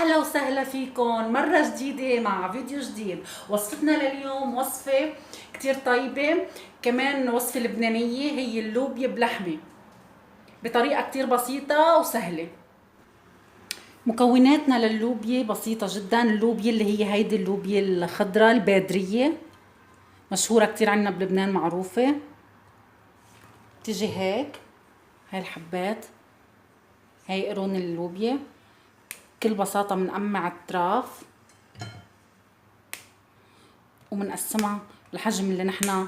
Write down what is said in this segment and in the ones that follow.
اهلا وسهلا فيكم مرة جديدة مع فيديو جديد. وصفتنا لليوم وصفة كتير طيبة، كمان وصفة لبنانية، هي اللوبيا بلحمة بطريقة كتير بسيطة وسهلة. مكوناتنا لللوبيا بسيطة جدا. اللوبيا اللي هي هيدي اللوبيا الخضراء البادرية، مشهورة كتير عنا بلبنان، معروفة. تيجي هيك، هاي الحبات، هاي قرون اللوبيا. بكل بساطة بنقمع الطراف وبنقسمها الحجم اللي نحنا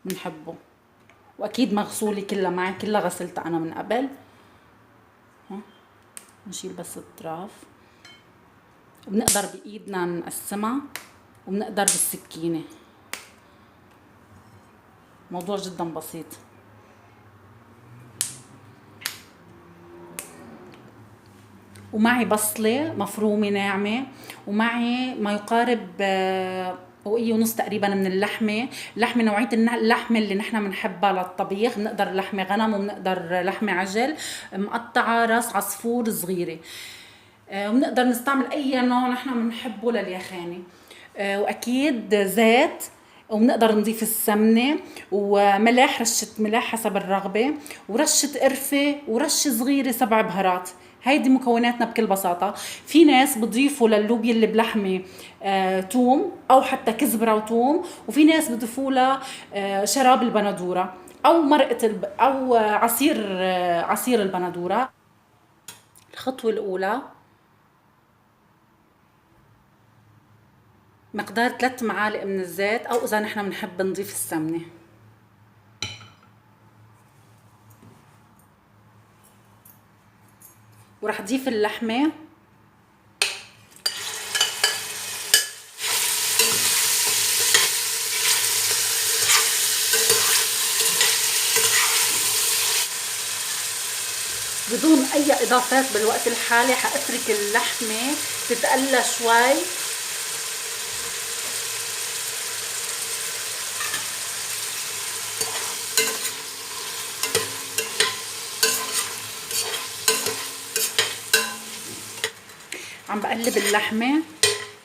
بنحبه، واكيد مغسولة كلها معي، كلها غسلتها انا من قبل. نشيل بس الطراف، وبنقدر بايدنا نقسمها وبنقدر بالسكينة. موضوع جدا بسيط. ومعي بصلة مفرومة ناعمة، ومعي ما يقارب وقية ونص تقريبا من اللحمة. نوعية اللحمة اللي نحنا بنحبها للطبيخ، بنقدر لحمة غنم وبنقدر لحمة عجل مقطعة راس عصفور صغيرة. وبنقدر نستعمل اي نوع نحنا بنحبه لليخانة. واكيد زيت، وبنقدر نضيف السمنة وملح، رشة ملح حسب الرغبة، ورشة قرفة، ورشة صغيرة 7 بهارات. هيدي مكوناتنا بكل بساطة. في ناس بضيفوا لللوبيا اللي بلحمة توم او حتى كزبرة وتوم، وفي ناس بضيفوا لها شراب البندورة او مرقة او عصير البندورة. الخطوة الاولى، مقدار 3 معالق من الزيت، او اذا نحن بنحب نضيف السمنة. ورح ضيف اللحمة، بدون اي اضافات بالوقت الحالي. حاترك اللحمة تتقلى شوي، عم بقلب اللحمة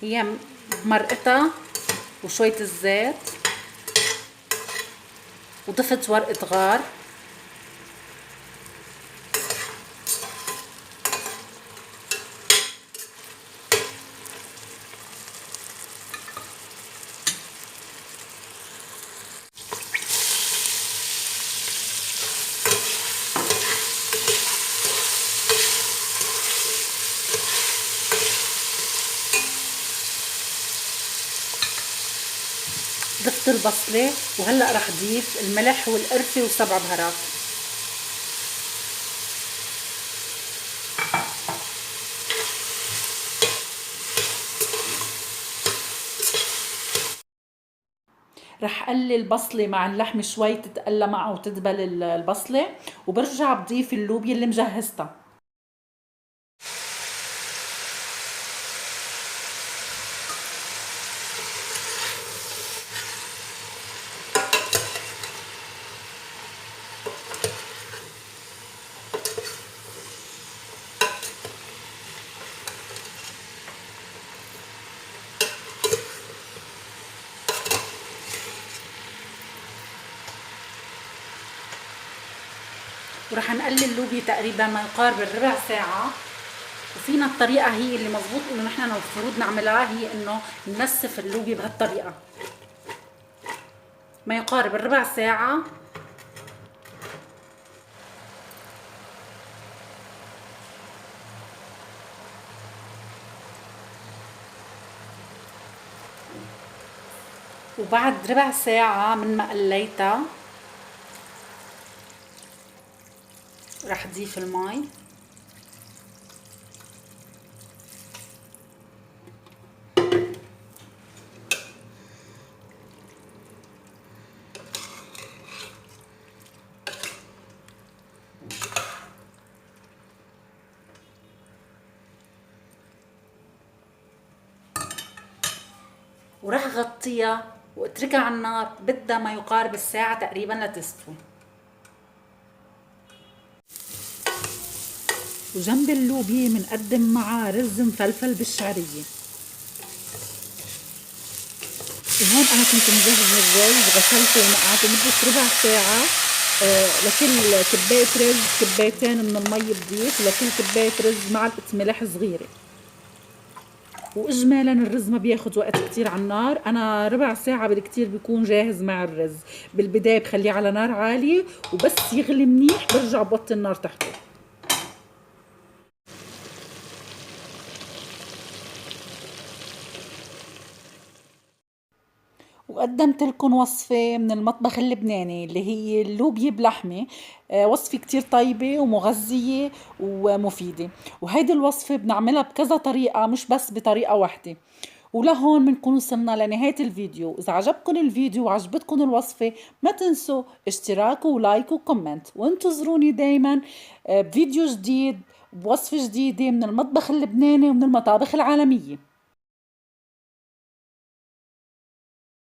هي بمرقتها وشوية الزيت، وضفت ورقة غار. ضفت البصلة، وهلأ رح ضيف الملح والقرفة و7 بهارات. رح قلي البصلة مع اللحم شوي تتقلى معه وتدبل البصلة، وبرجع بضيف اللوبيا اللي مجهزتها. ورح نقلي اللوبيا تقريبا ما يقارب الربع ساعة. وفينا الطريقة هي اللي مزبوط انه نحن المفروض نعملها، هي انه ننسف اللوبيا بهالطريقة ما يقارب الربع ساعة. وبعد ربع ساعة من ما قليتها رح ضيف المي، ورح غطيها واتركها على النار، بدها ما يقارب الساعة تقريبا لتستوي. وجنب اللوبيا بنقدم معاه رز مفلفل بالشعرية. وهون أنا كنت مجهزة الرز، غسلته ونقعته مدة ربع ساعة. لكل كباية رز كبايتين من المي بضيف، ولكل كباية رز معلقة ملح صغيرة. واجمالا الرز ما بياخد وقت كتير على النار، انا ربع ساعة بالكتير بيكون جاهز مع الرز. بالبداية بخليه على نار عالية، وبس يغلي منيح برجع بوطي النار تحته. وقدمت لكم وصفة من المطبخ اللبناني اللي هي اللوبيا بلحمة. وصفة كتير طيبة ومغذية ومفيدة. وهيدي الوصفة بنعملها بكذا طريقة، مش بس بطريقة واحدة. ولهون بنكون وصلنا لنهاية الفيديو. إذا عجبكم الفيديو وعجبتكم الوصفة ما تنسوا اشتراك ولايك وكومنت، وانتظروني دايما بفيديو جديد بوصفة جديدة من المطبخ اللبناني ومن المطابخ العالمية.